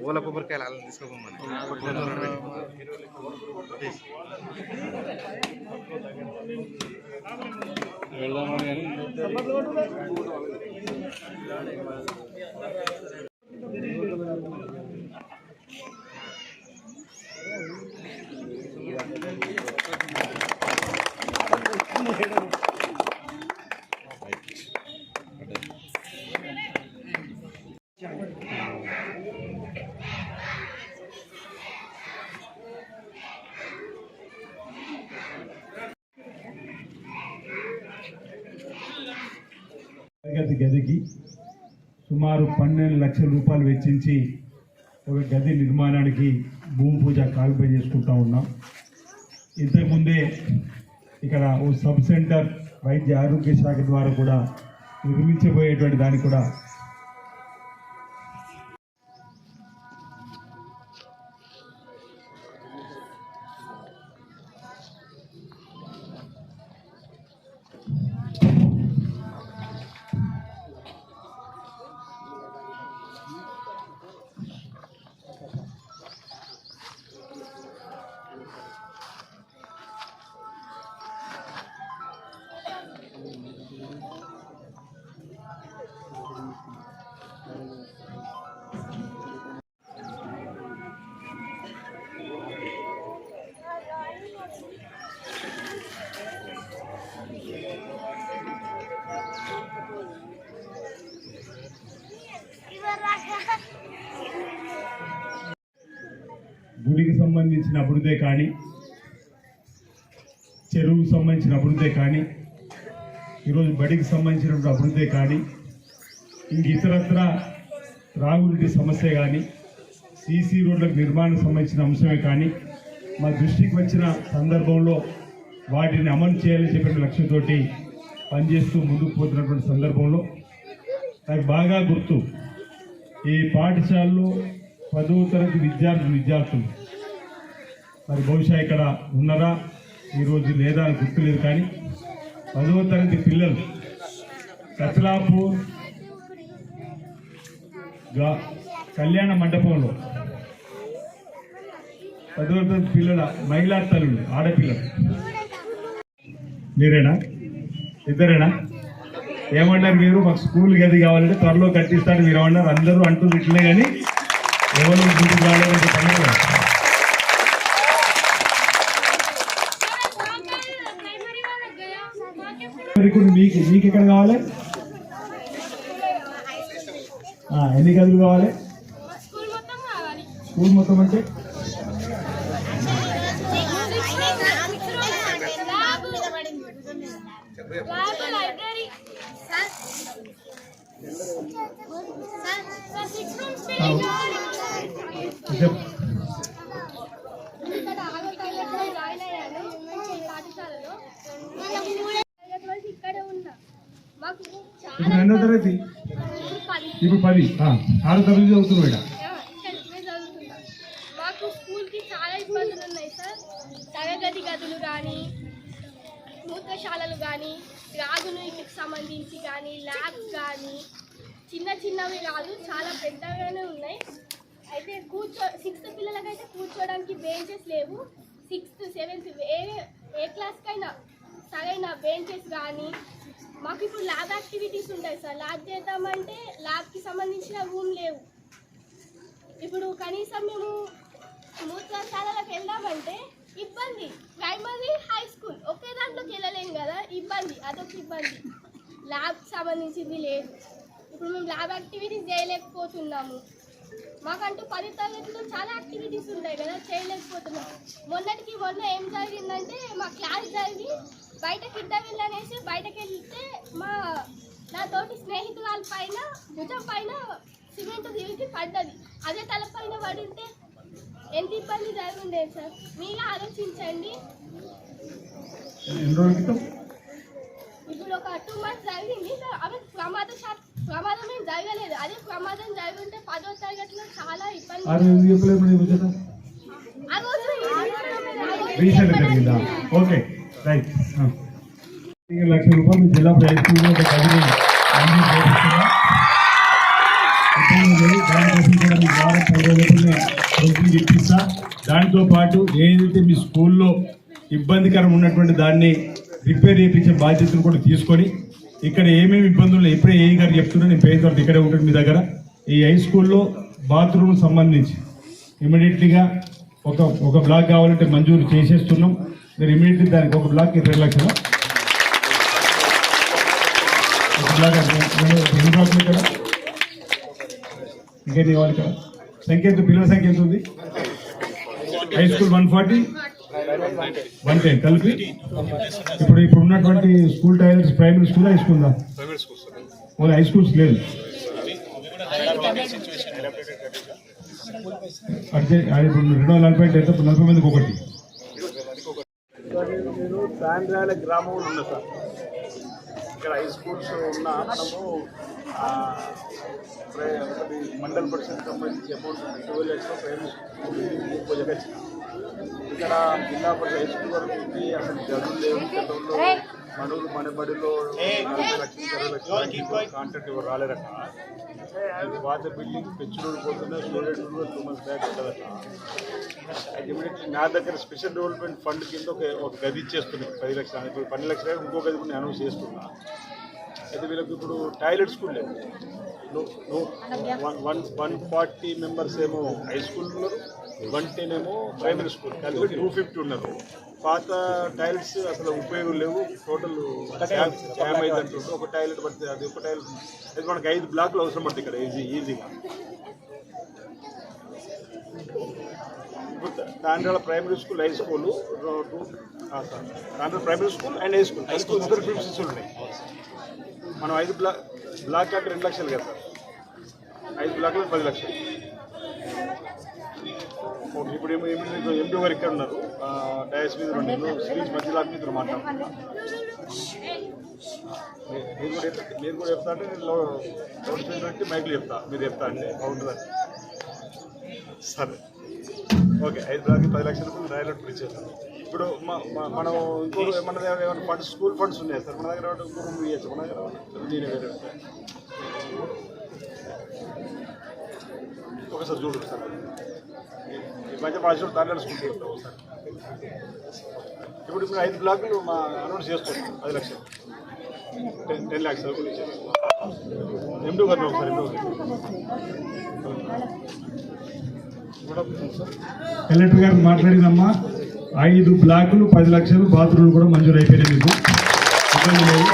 ఓల కొబ్బరికాయలు అలా తీసుకోమని గదికి సుమారు 12 లక్షల రూపాయలు వెచ్చించి ఒక గది నిర్మాణానికి భూమి పూజ కాగితం చేసుకుంటా ఉన్నాం. ఇంతకుముందే ఇక్కడ ఓ సబ్ సెంటర్ వైద్య ఆరోగ్య శాఖ ద్వారా కూడా నిర్మించబోయేటువంటి దానికి కూడా గుడికి సంబంధించిన అభివృద్ధే కానీ, చెరువుకు సంబంధించిన అభివృద్ధే కానీ, ఈరోజు బడికి సంబంధించిన అభివృద్ధే కానీ, ఇంక ఇతరత్ర త్రాగునీటి సమస్య కానీ, సీసీ రోడ్లకు నిర్మాణానికి సంబంధించిన అంశమే కానీ మా దృష్టికి వచ్చిన సందర్భంలో వాటిని అమలు చేయాలని చెప్పిన లక్ష్యంతోటి పనిచేస్తూ ముందుకు పోతున్నటువంటి సందర్భంలో నాకు బాగా గుర్తు, ఈ పాఠశాలలో 10వ తరగతి విద్యార్థులు మరి బహుశా ఇక్కడ ఉన్నారా ఈరోజు లేదా అని గుర్తులేదు, కానీ 10వ తరగతి పిల్లలు కత్లాపూర్ కళ్యాణ మండపంలో 10వ తరగతి పిల్లల మహిళా తల్లులు ఆడపిల్లలు మీరేనా? ఇద్దరేనా? ఏమన్నారు మీరు? మాకు స్కూల్ గది కావాలంటే త్వరలో కట్టిస్తాను మీరు ఏమన్నారు? అందరూ అంటూ ఇట్లే, కానీ ఎవరు ముందుకు రాలేదంటే పని. మీకు ఎక్కడ కావాలి? ఎన్ని గదులు కావాలి? స్కూల్ మొత్తం అంటే ఎన్నో తరగతి? ఇప్పుడు 10. 6వ తరగతి చదువుతున్నాడు. మాకు స్కూల్కి చాలా ఇబ్బందులు ఉన్నాయి సార్. తరగతి గదులు కానీ, మూత్రశాలలు కానీ, త్రాగునీటికి సంబంధించి కానీ, ల్యాబ్స్ కానీ చిన్నవి కాదు, చాలా పెద్దగానే ఉన్నాయి. అయితే 6th పిల్లలకైతే కూర్చోడానికి బెంచెస్ లేవు. 6th 7th ఏ క్లాస్కైనా సరైన బెంచెస్ కానీ. మాకు ఇప్పుడు ల్యాబ్ యాక్టివిటీస్ ఉంటాయి సార్. ల్యాబ్ చేద్దామంటే ల్యాబ్కి సంబంధించిన రూమ్ లేవు. ఇప్పుడు కనీసం మేము మూత్రశాలలకు వెళ్దామంటే ఇబ్బంది. ప్రైమరీ, హై స్కూల్ ఒకే దాంట్లోకి వెళ్ళలేము కదా, ఇబ్బంది. అదొక ఇబ్బంది. ల్యాబ్కి సంబంధించింది లేదు. ఇప్పుడు మేము ల్యాబ్ యాక్టివిటీస్ చేయలేకపోతున్నాము. మాకంటూ 10వ తరగతిలో చాలా యాక్టివిటీస్ ఉంటాయి కదా, చేయలేకపోతున్నాము. మొన్న ఏం జరిగిందంటే, మా క్లాస్ జరిగి బయటకి ఇద్దరు వెళ్ళనేసి బయటకు వెళ్తే నా తోటి స్నేహితురాల పైన భుజం పైన సిమెంట్ తిరిగి పడ్డది. అదే తలపైన పడింటే ఎంత ఇబ్బంది జరుగుండే సార్. మీరే ఆలోచించండి. ఇప్పుడు ఒక 2 months జరిగింది సార్. అవి ప్రమాదం ఏం జరగలేదు. అదే ప్రమాదం జరుగుంటే 10వ తరగతిలో చాలా ఇబ్బంది. రీసెంట్ జరిగిందా? Okay right. 1 లక్ష రూపాయలు జిల్లా ప్రయత్నంలో ఒక గదిని మంజూరు చేస్తున్నా. దానికోసం కూడా మీ వారం 10 రోజులనే ప్రొసీజర్ ఇప్పిస్తా. దాంతో పాటు ఏదైతే మీ స్కూల్లో ఇబ్బందికరం ఉన్నటువంటి దాన్ని రిపేర్ చేయించే బాధ్యతను కూడా తీసుకొని ఇక్కడ ఏమేమి ఇబ్బందులు ఎప్పుడే ఏ గారు చెప్తున్నా నేను పేరు తర్వాత ఇక్కడే ఉంటుంది మీ దగ్గర. ఈ హై స్కూల్లో బాత్రూమ్ సంబంధించి ఇమీడియట్లీగా ఒక బ్లాక్ కావాలంటే మంజూరు చేసేస్తున్నాం. మీరు ఇమీడియట్లీ దానికి ఒక బ్లాక్ 2 లక్షలు ఒక బ్లాక్ 2 బ్లాక్లు ఇక్కడ ఇంకేంటి కావాలి ఇక్కడ సంఖ్య ఎంత పిల్లల సంఖ్య ఎంత ఉంది? హై స్కూల్ 140 110 కలిపి ఇప్పుడు ఉన్నటువంటి school toilets primary school high school దా? ఓన్లీ హై స్కూల్స్ లేదు. అంటే ఇప్పుడు 240 అయితే 40 మందికి ఒకటి. తాండ్రాల గ్రామంలో ఉన్నా సార్. ఇక్కడ హై స్కూల్స్ ఉన్న మనము మండల పరిషత్ సంబంధించి అమౌంట్ 12 లక్షలు ప్రైమరీ స్కూల్ పోజకొచ్చిన. ఇక్కడ జిల్లా పరిషత్ హై స్కూల్ వరకు ఉంది. అసలు చదువులు లేవు. గతంలో మనవులు మన బడిలో 40 లక్షలు 20 లక్షలు కాంట్రాక్ట్ ఎవరు రాలేరట. పాత బిల్డింగ్ పెంచుడు పోతున్నా స్టూడెంట్ 2 months బ్యాక్ ఉంటుందట. ఇమీడియట్లీ నా దగ్గర స్పెషల్ డెవలప్మెంట్ ఫండ్ కింద ఒక గది ఇచ్చేస్తున్నాయి 10 లక్షలు. ఇప్పుడు 12 లక్షలు ఇంకో గది కూడా నేను అనౌన్స్ చేస్తున్నా. అయితే వీళ్ళకి ఇప్పుడు టాయిలెట్ స్కూల్ లేదు. 140 మెంబర్స్ ఏమో హై స్కూల్ ఉన్నారు, 110 ఏమో ప్రైమరీ స్కూల్, కలిపి 250 ఉన్నారు. పాత టాయిలెట్స్ అసలు ఉపయోగం లేవు. టోటల్ జామ్ అయింది అంటుంటే ఒక టాయిలెట్ పడితే అది ఒక టాయిలెట్ అది మనకి 5 బ్లాక్లు అవసరం పడుతుంది ఇక్కడ ఈజీగా. ఇప్పుడు దాంట్లో ప్రైమరీ స్కూల్ హై స్కూల్ దాంట్లో primary school and high school ఇద్దరు ఫీజులు ఉన్నాయి. మనం 5 బ్లాక్ అంటే 2 లక్షలు కదా సార్. 5 బ్లాక్లు 10 లక్షలు. ఇప్పుడు ఎంపీ గారు ఇక్కడ ఉన్నారు. డయాస్ మీద నేను సిరీస్ మధ్యలో మీద మాట్లాడుతున్నా. మీరు కూడా చెప్తా అంటే నేను లౌడ్ స్పీకర్ పెట్టి మైక్లు చెప్తా. మీరు చెప్తా అంటే బాగుంటుందని. సరే ఓకే. 5 బ్లాక్కి 10 లక్షల రూపాయలు టాయిలెట్ ఫ్రీ చేస్తాం. ఇప్పుడు మనం ఇంకో మన దగ్గర ఏమైనా ఫండ్స్ స్కూల్ ఫండ్స్ ఉన్నాయి సార్. మన దగ్గర ఇంకో రూమ్ ఇవ్వచ్చు. మన దగ్గర నేను వేరే ఒకసారి చూడు సార్. ఈ మధ్య మా చూడు తాండ్రాల స్కూల్ చెప్తాం సార్. ఇప్పుడు 5 బ్లాక్లు మా అనౌన్స్ చేస్తాం 10 లక్షలు 10 lakhs ఎండు గారు ఒకసారి కలెక్టర్ గారు మాట్లాడిందమ్మా. 5 బ్లాకులు 10 లక్షలు బాత్రూమ్లు కూడా మంజూరు అయిపోయినాయి. మీకు ఇబ్బంది లేదు.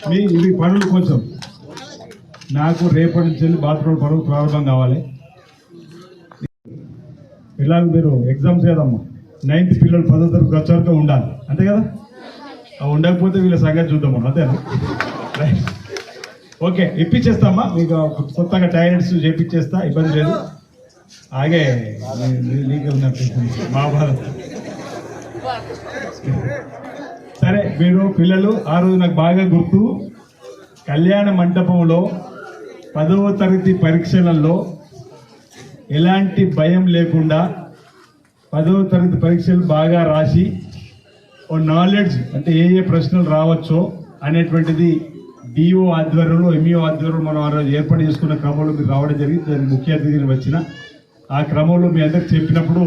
మీ ఇవి పనులు కొంచెం నాకు రేపటి నుంచి వెళ్ళి బాత్రూమ్ పనులు ప్రారంభం కావాలి. ఇలా మీరు ఎగ్జామ్స్ కదమ్మా. 9th పిల్లలు 10వ తరగతి వచ్చే వరకు ఉండాలి అంతే కదా. ఉండకపోతే వీళ్ళ సంగతి చూద్దాం అంతేనా. ఓకే ఇప్పించేస్తామా. మీకు కొత్తగా టాయిలెట్స్ చేపించేస్తా. ఇబ్బంది లేదు. ఆగే నీకే ఉన్నట్టు మా బాధ. సరే మీరు పిల్లలు ఆ రోజు నాకు బాగా గుర్తు. కళ్యాణ మంటపంలో 10వ తరగతి పరీక్షలలో ఎలాంటి భయం లేకుండా 10వ తరగతి పరీక్షలు బాగా రాసి ఓ నాలెడ్జ్ అంటే ఏ ప్రశ్నలు రావచ్చో అనేటువంటిది డిఓ ఆధ్వర్యంలో ఎంఈఓ ఆధ్వర్యంలో మనం ఆ రోజు ఏర్పాటు చేసుకున్న క్రమంలో మీరు రావడం జరిగింది. దానికి ముఖ్య అతిథిని వచ్చిన ఆ క్రమంలో మీ అందరికి చెప్పినప్పుడు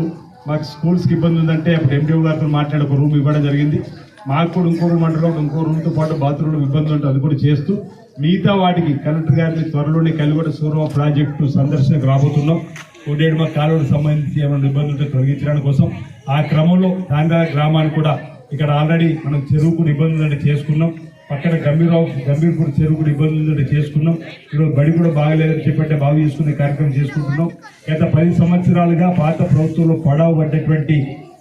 మాకు స్కూల్స్కి ఇబ్బంది ఉందంటే అప్పుడు ఎండిఓ గారితో మాట్లాడి ఒక రూమ్ ఇవ్వడం జరిగింది. మాకు కూడా ఇంకో రూమ్ అంటారు. ఇంకో రూమ్తో పాటు బాత్రూంలో ఇబ్బందులు ఉంటే అది కూడా చేస్తూ మిగతా వాటికి కలెక్టర్ గారిని త్వరలోనే కలిగొడ సూరవ ప్రాజెక్టు సందర్శనకు రాబోతున్నాం. కోడేడుమ కాలువకు సంబంధించి ఏమైనా ఇబ్బందులు ఉంటే తొలగించడానికి కోసం ఆ క్రమంలో తాండ్రా గ్రామాన్ని కూడా ఇక్కడ ఆల్రెడీ మనం చెరువు కూడా ఇబ్బందులు చేసుకున్నాం. పక్కన గంభీర్పూర్ చెరువు కూడా ఇబ్బందులు చేసుకున్నాం. ఈరోజు బడి కూడా బాగలేదని చెప్పంటే బాగు చేసుకునే కార్యక్రమం చేసుకుంటున్నాం. గత 10 సంవత్సరాలుగా పాత ప్రభుత్వంలో పడవబడ్డటువంటి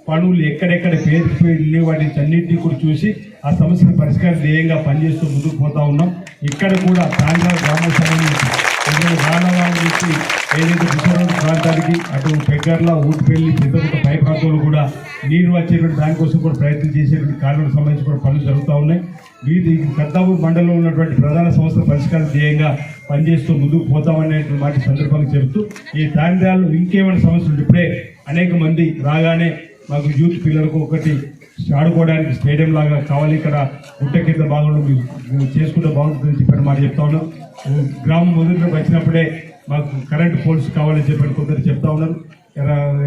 పనులు ఎక్కడెక్కడ పేరుకుపోయి వాటిని అన్నింటినీ కూడా చూసి ఆ సమస్యను పరిష్కారం ధ్యేయంగా పనిచేస్తూ ముందుకు పోతా ఉన్నాం. ఇక్కడ కూడా తాండ్రా గ్రామ సంబంధించి రానవాళ్ళ నుంచి ఏదైతే విశాఖ ప్రాంతానికి అటు పెగ్గర్ల ఊటిపల్లి పెద్దపట్ట పై ప్రాంతంలో కూడా నీరు వచ్చేటువంటి దానికోసం కూడా ప్రయత్నం చేసేటువంటి కాలువలకు సంబంధించి కూడా పనులు జరుగుతూ ఉన్నాయి. వీధి కర్తాపూర్ మండలంలో ఉన్నటువంటి ప్రధాన సమస్యల పరిష్కారం ధ్యేయంగా పనిచేస్తూ ముందుకు పోతామనే మాట సందర్భంగా చెబుతూ ఈ తాండ్రాలు ఇంకేమైనా సమస్యలు ఇప్పుడే అనేక మంది రాగానే మాకు యూత్ పిల్లలకు ఒకటి ఆడుకోవడానికి స్టేడియం లాగా కావాలి, ఇక్కడ గుట్ట కింద భాగంలో మీరు చేసుకుంటే బాగుంటుందని చెప్పిన మాట చెప్తా ఉన్నాం. గ్రామం మొదటి వచ్చినప్పుడే మాకు కరెంటు పోల్స్ కావాలని చెప్పి కొందరు చెప్తా ఉన్నారు.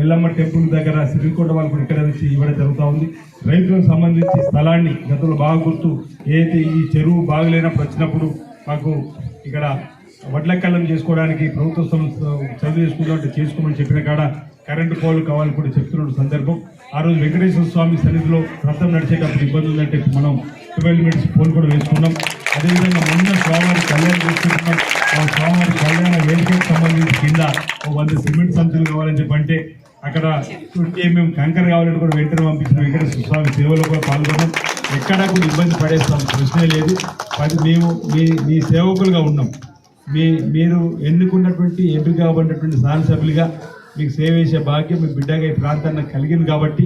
ఎల్లమ్మ టెంపుల్ దగ్గర శ్రీకోట వాళ్ళు కూడా ఇక్కడ నుంచి ఇవ్వడం జరుగుతూ ఉంది. రైతులకు సంబంధించి స్థలాన్ని గతంలో బాగా గుర్తు ఏదైతే ఈ చెరువు బాగలేనప్పుడు వచ్చినప్పుడు మాకు ఇక్కడ వడ్ల కళ్ళం చేసుకోవడానికి ప్రభుత్వ సంస్థ చదువు చేసుకుంటే చేసుకోమని చెప్పిన కాడ కరెంటు పోలు కావాలని కూడా చెప్తున్న సందర్భం. ఆ రోజు వెంకటేశ్వర స్వామి సన్నిధిలో వ్రతం నడిచేటప్పుడు ఇబ్బంది ఉందంటే మనం 12 మీటర్స్ పోల్ కూడా వేసుకున్నాం. అదేవిధంగా మొన్న స్వామివారి కళ్యాణం చేసుకుంటున్నాం. ఆ స్వామివారి కళ్యాణ వేదికకు సంబంధించి కింద 100 సిమెంట్ సంచులు కావాలని చెప్పంటే అక్కడ మేము కంకర కావాలని కూడా వెంటనే పంపించిన వెంకటేశ్వర స్వామి సేవలో కూడా పాల్గొన్నాం. ఎక్కడా కూడా ఇబ్బంది పడేస్తాం ప్రశ్నే లేదు. మేము మీ సేవకులుగా ఉన్నాం. మీరు ఎన్నుకున్నటువంటి ఎంపిక కాబడినటువంటి శాసనసభ్యులుగా మీకు సేవ చేసే భాగ్యం మీ బిడ్డగా ఈ ప్రాంతాన్ని కలిగింది కాబట్టి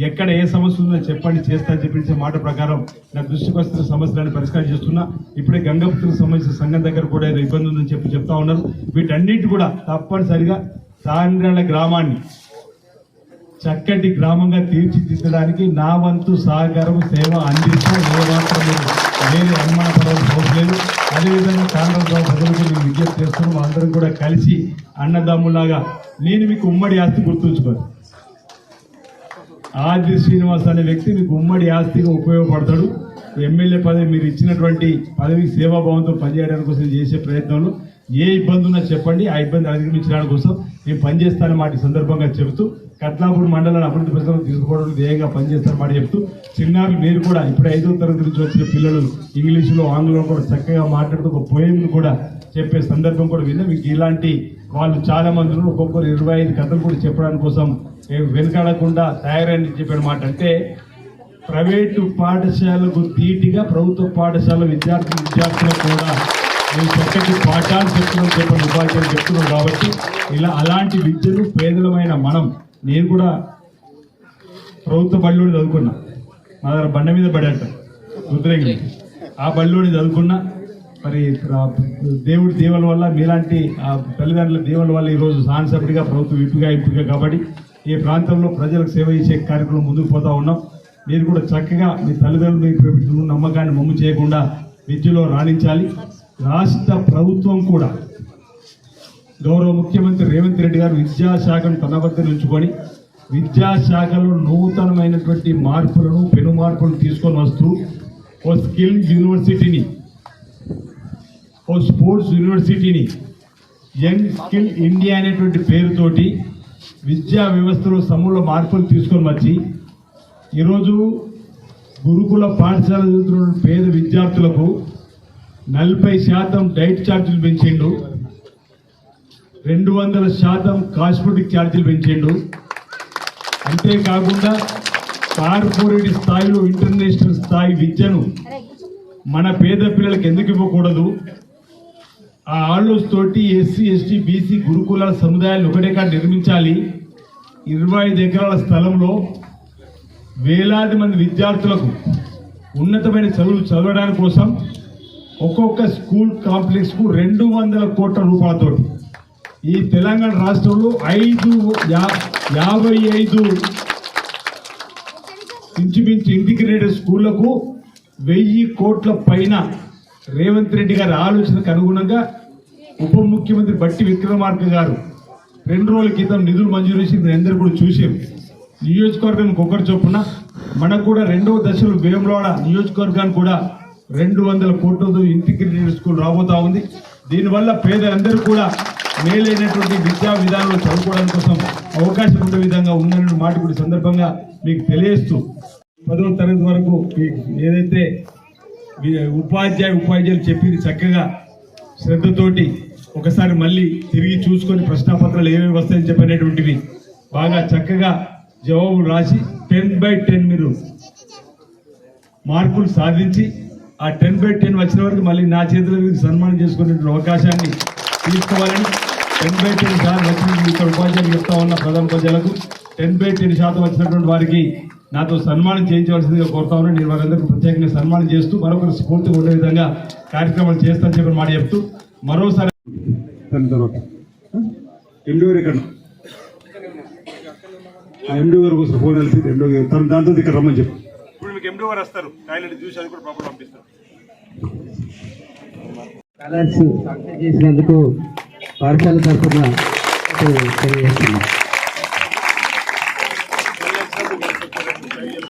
ఎక్కడ ఏ సమస్య ఉందో చెప్పండి, చేస్తానని చెప్పించే మాట ప్రకారం నా దృష్టికి వస్తున్న సమస్యలను పరిష్కారం చేస్తున్నా. ఇప్పుడే గంగపుత్రకు సంబంధించిన సంఘం దగ్గర కూడా ఏదో ఇబ్బంది ఉందని చెప్తా ఉన్నారు. వీటన్నిటి కూడా తప్పనిసరిగా తాండ్రాల గ్రామాన్ని చక్కటి గ్రామంగా తీర్చిదిద్దడానికి నా వంతు సహకారం సేవ అందిస్తూ ఏమాత్రం వేరే అనుమాన పడవలసిన అవసరం లేదు. అదేవిధంగా తాండ్రాల ప్రజలకు మేము విజ్ఞప్తి చేస్తున్నాం. అందరం కూడా కలిసి అన్నదమ్ములాగా నేను మీకు ఉమ్మడి ఆస్తి గుర్తుంచుకోండి. ఆది శ్రీనివాస్ అనే వ్యక్తి మీకు ఉమ్మడి ఆస్తిగా ఉపయోగపడతాడు. ఎమ్మెల్యే పదవి మీరు ఇచ్చినటువంటి పదవికి సేవాభావంతో పనిచేయడానికి కోసం చేసే ప్రయత్నంలో ఏ ఇబ్బంది ఉన్నా చెప్పండి, ఆ ఇబ్బంది అధిగమించడానికి కోసం నేను పనిచేస్తానని మాట సందర్భంగా చెబుతూ కత్లాపూర్ మండలాన్ని అభివృద్ధి ప్రజలకు తీసుకోవడం ధ్యేయంగా పనిచేస్తారని మాట చెప్తూ చిన్నారులు మీరు కూడా ఇప్పుడు 5వ తరగతి నుంచి వచ్చిన పిల్లలు ఇంగ్లీషులో ఆంగ్లంలో కూడా చక్కగా మాట్లాడుతూ ఒక పోయిమ్లు కూడా చెప్పే సందర్భం కూడా విన్నా. మీకు ఇలాంటి వాళ్ళు చాలా మంది ఒక్కొక్కరు 25 కథలు కూడా చెప్పడానికి కోసం వెనకాడకుండా తయారని చెప్పిన మాట. అంటే ప్రైవేటు పాఠశాలకు ధీటుగా ప్రభుత్వ పాఠశాల విద్యార్థులకు కూడా మేము చక్కటి పాఠాలు చెప్తున్నాం చెప్పండి ఉపాధ్యాయులు చెప్తున్నాం. కాబట్టి అలాంటి విద్యను పేదలమైన నేను కూడా ప్రభుత్వ బడిలోని చదువుకున్నా. మా దగ్గర బండ మీద పడేట రుద్రంగి ఆ బడిలోని చదువుకున్నా. మరి దేవుడి దీవెల వల్ల మీలాంటి తల్లిదండ్రుల దీవెల వల్ల ఈరోజు శాసనసభ్యుడిగా ప్రభుత్వ ఎంపిక కాబట్టి ఈ ప్రాంతంలో ప్రజలకు సేవ చేసే కార్యక్రమం ముందుకు పోతా ఉన్నాం. మీరు కూడా చక్కగా మీ తల్లిదండ్రులు నమ్మకాన్ని మమ్ము చేయకుండా విద్యలో రాణించాలి. రాష్ట్ర ప్రభుత్వం కూడా గౌరవ ముఖ్యమంత్రి రేవంత్ రెడ్డి గారు విద్యాశాఖను తన వద్ద ఉంచుకొని విద్యాశాఖలో నూతనమైనటువంటి మార్పులను పెను మార్పులను తీసుకొని వస్తూ ఓ స్కిల్ యూనివర్సిటీని, ఓ స్పోర్ట్స్ యూనివర్సిటీని, యంగ్ స్కిల్ ఇండియా అనేటువంటి పేరుతోటి విద్యా వ్యవస్థలో సమూల మార్పులు తీసుకొని వచ్చి ఈరోజు గురుకుల పాఠశాల చదువుతున్న పేద విద్యార్థులకు 40% డైట్ ఛార్జీలు పెంచిండు, 200% కాస్మెటిక్ ఛార్జీలు పెంచిండు. అంతేకాకుండా కార్పొరేట్ స్థాయిలో ఇంటర్నేషనల్ స్థాయి విద్యను మన పేద పిల్లలకు ఎందుకు ఇవ్వకూడదు? ఆ ఆలోచన తోటి ఎస్సీ ఎస్టీ బీసీ గురుకులాల సముదాయాలు ఒకటే కాడ నిర్మించాలి. 25 ఎకరాల స్థలంలో వేలాది మంది విద్యార్థులకు ఉన్నతమైన చదువులు చదవడానికి కోసం ఒక్కొక్క స్కూల్ కాంప్లెక్స్ కు 200 కోట్ల రూపాయలతో ఈ తెలంగాణ రాష్ట్రంలో 55 ఇంచుమించు ఇంటిగ్రేటెడ్ స్కూళ్లకు 1000 కోట్ల పైన రేవంత్ రెడ్డి గారి ఆలోచనకు అనుగుణంగా ఉప ముఖ్యమంత్రి బట్టి విక్రమార్క గారు 2 రోజుల క్రితం నిధులు మంజూరు చేసి అందరూ కూడా చూసాం. నియోజకవర్గానికి ఒకరు చొప్పున మనకు కూడా 2వ దశలో వేములవాడ నియోజకవర్గానికి కూడా 200 కోట్లతో ఇంటిగ్రేటెడ్ స్కూల్ రాబోతా ఉంది. దీనివల్ల పేదలందరూ కూడా మేలైనటువంటి విద్యా విధానంలో చదువుకోవడానికి కోసం అవకాశం ఉండే విధంగా ఉందనే మాట కూడా సందర్భంగా మీకు తెలియజేస్తూ 10వ తరగతి వరకు ఏదైతే ఉపాధ్యాయులు చెప్పింది చక్కగా శ్రద్ధతోటి ఒకసారి మళ్ళీ తిరిగి చూసుకొని ప్రశ్నాపత్రాలు ఏమేమి వస్తాయని చెప్పినటువంటివి బాగా చక్కగా జవాబులు రాసి 10/10 మీరు మార్కులు సాధించి ఆ 10/10 వచ్చిన వరకు మళ్ళీ నా చేతిలో మీకు సన్మానం చేసుకునే అవకాశాన్ని తీసుకోవాలని 10/10 సార్ వచ్చిన ఇక్కడ ఉపాధ్యాయులు చెప్తా ఉన్న ప్రధాన ఉపాధ్యాయులకు 10/10% వచ్చినటువంటి వారికి నాతో సన్మానం చేయించవలసిందిగా కోరుతా ఉన్నాను. నేను వారందరికీ ప్రత్యేకంగా సన్మానం చేస్తూ మరొకరు స్ఫూర్తిగా ఉండే విధంగా కార్యక్రమాలు చేస్తానని చెప్పి మాట చెప్తూ మరోసారి తర్వాత ఎండి గారు ఇక్కడ ఎండి గారు కోసం ఫోన్ కలిపి ఎండి గారు దాంతో ఇక్కడ రమ్మని చెప్పు. ఇప్పుడు మీకు ఎండి గారు వస్తారు, టాయిలెట్ చూసి అది కూడా ప్రాబ్లం పంపిస్తారు. కలర్స్ సక్సెస్ చేసినందుకు పాఠశాల తరఫున తెలియజేస్తున్నాం.